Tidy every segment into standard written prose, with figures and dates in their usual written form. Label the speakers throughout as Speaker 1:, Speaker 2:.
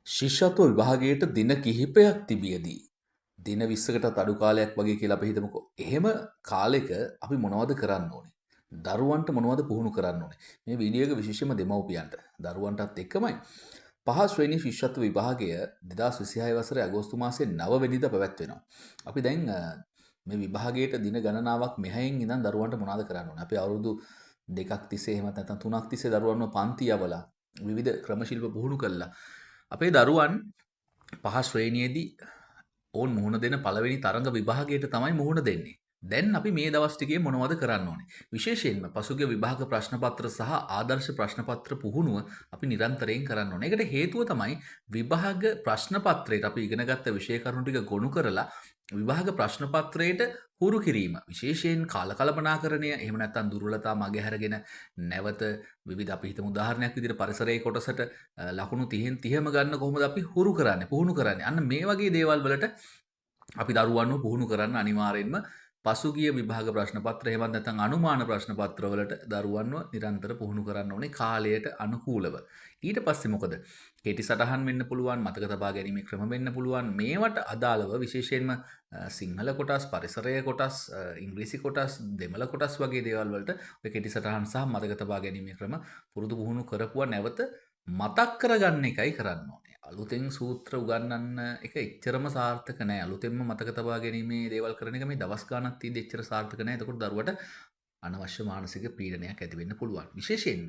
Speaker 1: ශිෂ්‍යත්ව විභාගයට දින කිහිපයක් තිබියදී දින 20කටත් අඩු කාලයක් වගේ කියලා අපි හිතමුකෝ. එහෙම කාලෙක අපි මොනවද කරන්න ඕනේ? දරුවන්ට මොනවද පුහුණු කරන්න ඕනේ? මේ වීඩියෝ එක විශේෂයෙන්ම දෙමව්පියන්ට, දරුවන්ටත් එක්කමයි. පහ ශ්‍රේණි ශිෂ්‍යත්ව විභාගය 2026 වසරේ අගෝස්තු මාසයේ 9 වෙනිදා පැවැත්වෙනවා. අපි දැන් මේ විභාගයට දින ගණනාවක් මෙහයින් ඉඳන් දරුවන්ට මොනවද කරන්න ඕනේ? අපි අවුරුදු 2ක් තිස්සේ එහෙම නැත්නම් 3ක් තිස්සේ දරුවන්ව පන්ති යවලා විවිධ ක්‍රමශිල්ප පුහුණු කළා. අපේ දරුවන් පහ ශ්‍රේණියේදී ඔවුන් මුහුණ දෙන පළවෙනි තරඟ විභාගයට තමයි මුහුණ දෙන්නේ. දැන් අපි මේ දවස් ටිකේ මොනවද කරන්න ඕනේ? විශේෂයෙන්ම පසුගිය විභාග ප්‍රශ්න පත්‍ර සහ ආදර්ශ ප්‍රශ්න පත්‍ර පුහුණුව අපි නිරන්තරයෙන් කරන්න ඕනේ. ඒකට හේතුව තමයි විභාග ප්‍රශ්න පත්‍රයට අපි ඉගෙනගත්ත විෂය කරුණු ටික ගොනු කරලා විභාග ප්‍රශ්න පත්‍රයට හුරු කිරීම. විශේෂයෙන් කාලකල්පනාකරණය, එහෙම නැත්නම් දුර්වලතා මගහැරගෙන නැවත විවිධ අපි හිතමු උදාහරණයක් විදිහට පරිසරයේ කොටසට ලකුණු 30න් 30ම ගන්න කොහොමද අපි හුරු කරන්නේ, පුහුණු කරන්නේ. අන්න මේ වගේ දේවල් වලට අපි දරුවන්ව පුහුණු කරන්න අනිවාර්යෙන්ම පසුගිය විභාග ප්‍රශ්න පත්‍ර එහෙමත් නැත්නම් අනුමාන ප්‍රශ්න පත්‍ර වලට දරුවන්ව නිරන්තර පුහුණු කරන්න ඕනේ කාලයට අනුකූලව. ඊට පස්සේ මොකද? කෙටි සටහන් වෙන්න පුළුවන්, මතක තබා ගැනීමේ ක්‍රම වෙන්න පුළුවන්. මේවට අදාළව විශේෂයෙන්ම සිංහල කොටස්, පරිසරය කොටස්, ඉංග්‍රීසි කොටස්, දෙමළ කොටස් වගේ දේවල් වලට ඔය කෙටි සටහන් සහ මතක තබා ගැනීමේ ක්‍රම පුරුදු පුහුණු කරපුවා නැවත මතක් කරගන්න එකයි කරන්න ඕනේ. අලුතෙන් සූත්‍ර උගන්වන්න එක එච්චරම සාර්ථක නෑ. අලුතෙන්ම මතක තබා ගැනීමේ දේවල් කරන එක මේ දවස් ගාණක් තියදී එච්චර සාර්ථක නෑ. එතකොට දරුවට අනවශ්‍ය මානසික පීඩනයක් ඇති වෙන්න පුළුවන්. විශේෂයෙන්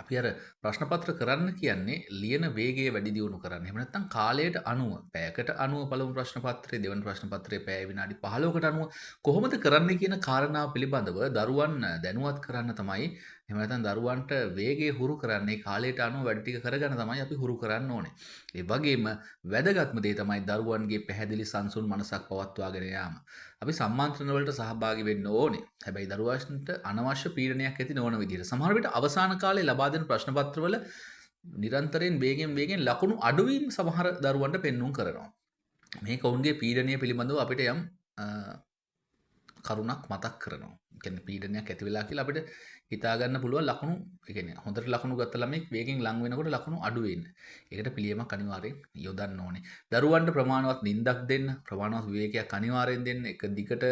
Speaker 1: අපි අර ප්‍රශ්න පත්‍ර කරන්න කියන්නේ ලියන වේගය වැඩි දියුණු කරන්න. එහෙම නැත්නම් කාලයට අනුව, පැයකට අනුව පළමු ප්‍රශ්න පත්‍රය, දෙවන ප්‍රශ්න පත්‍රය පැය විනාඩි 15කට අනුව කොහොමද කරන්නේ කියන කාරණාව පිළිබඳව දරුවන් දැනුවත් කරන්න තමයි, එහෙම නැත්නම් දරුවන්ට වේගය හුරු කරන්නේ කාලයට අනුව වැඩ ටික කරගන්න තමයි අපි හුරු කරන්න ඕනේ. ඒ වගේම වැදගත්ම දේ තමයි දරුවන්ගේ පැහැදිලි සංසුන් මනසක් පවත්වාගෙන යාම. අපි සම්මාන්ත්‍රණ වලට සහභාගී වෙන්න ඕනේ. හැබැයි දරුවන්ට අනවශ්‍ය පීඩනයක් ඇති නොවන විදිහට. සමහර විට අවසාන කාලේ ලබා දෙන ප්‍රශ්න පත්‍රවල නිරන්තරයෙන් වේගෙන් ලකුණු අඩුවීම් සමහර දරුවන්ට පෙන්වුම් කරනවා. මේක ඔවුන්ගේ පීඩනය පිළිබඳව අපිට යම් කරුණක් මතක් කරනවා. කියන්නේ පීඩනයක් ඇති වෙලා කියලා අපිට හිතා ගන්න පුළුවන් ලකුණු, ඒ කියන්නේ හොඳට ලකුණු ගත්ත ළමෙක් වේගෙන් ලං වෙනකොට ලකුණු අඩු වෙන්න. ඒකට පිළියමක් අනිවාර්යෙන් යොදන්න ඕනේ. දරුවන්ට ප්‍රමාණවත් නිින්දක් දෙන්න, ප්‍රමාණවත් විවේකයක් අනිවාර්යෙන් දෙන්න. එක දිගට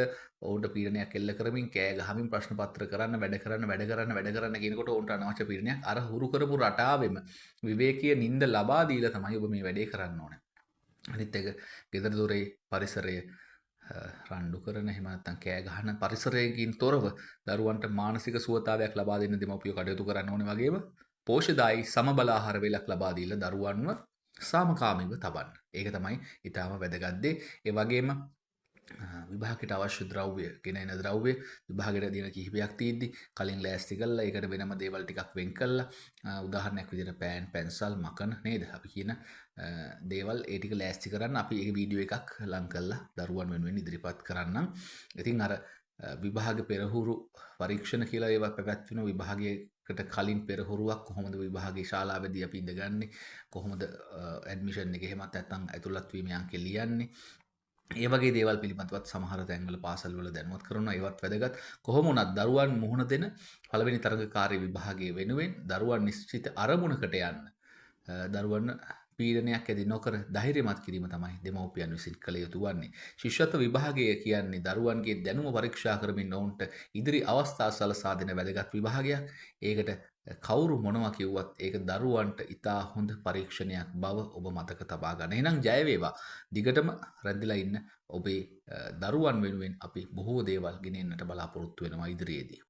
Speaker 1: ඔවුන්ට පීඩනයක් එල්ල කරමින් කෑ ගහමින් ප්‍රශ්න පත්‍ර කරන්න, වැඩ කරන්න කියනකොට ඔවුන්ට අනවශ්‍ය පීඩනයක් අර හුරු කරපු රටාවෙම විවේකීය නිින්ද ලබා දීලා තමයි ඔබ මේ වැඩේ කරන්න ඕනේ. අනිත් එක ගෙදර දොරේ පරිසරය රණ්ඩු කරන, එහෙම නැත්නම් කෑ ගහන පරිසරයකින් තොරව දරුවන්ට මානසික සුවතාවයක් ලබා දෙන්න දෙමව්පියෝ කටයුතු කරන්න ඕනේ. වගේම පෝෂ්‍යදායී සමබල ආහාර වේලක් ලබා දීලා දරුවන්ව සාමකාමීව තබන්න. ඒක තමයි ඊටාම වැදගත් දේ. ඒ වගේම විභාගයට අවශ්‍ය ද්‍රව්‍ය, ගෙන එන ද්‍රව්‍ය විභාගයට දින කිහිපයක් තියෙද්දි කලින් ලෑස්ති කරලා ඒකට වෙනම දේවල් ටිකක් වෙන් කරලා, උදාහරණයක් විදිහට පෑන්, පැන්සල්, මකන නේද අපි කියන දේවල් ඒ ටික ලෑස්ති කරන්න අපි ඒක වීඩියෝ එකක් ලං කරලා දරුවන් වෙනුවෙන් ඉදිරිපත් කරන්නම්. ඉතින් අර විභාග පෙරහුරු පරීක්ෂණ කියලා ඒවා පැවැත්වෙන විභාගයකට කලින් පෙරහුරුවක් කොහොමද විභාගයේ ශාලාවේදී අපි ඉඳගන්නේ, කොහොමද ඇඩ්මිෂන් එක එහෙමත් නැත්නම් ඇතුළත් වීමේ අංකෙ ලියන්නේ, ඒ වගේ දේවල් පිළිබඳවත් සමහර තැන්වල පාසල්වල දැනුවත් කරනවා. ඒවත් වැදගත්. කොහොම වුණත් දරුවන් මුහුණ දෙන පළවෙනි තරඟකාරී විභාගයේ වෙනුවෙන් දරුවන් නිශ්චිත අරමුණකට යන්න, දරුවන් පීඩනයක් ඇති නොකර ධෛර්යමත් කිරීම තමයි දෙමව්පියන් විසින් කළ යුතු වන්නේ. ශිෂ්‍යත්ව විභාගය කියන්නේ දරුවන්ගේ දැනුම පරීක්ෂා කරමින් ඔවුන්ට ඉදිරි අවස්ථා සලසා දෙන වැදගත් විභාගයක්. ඒකට කවුරු මොනවා කිව්වත් ඒක දරුවන්ට ඉතා හොඳ පරීක්ෂණයක් බව ඔබ මතක තබා ගන්න. එහෙනම් ජය වේවා. දිගටම රැඳිලා ඉන්න ඔබේ දරුවන් වෙනුවෙන් අපි බොහෝ දේවල් ගෙනෙන්නට බලාපොරොත්තු වෙනවා ඉදිරියේදී.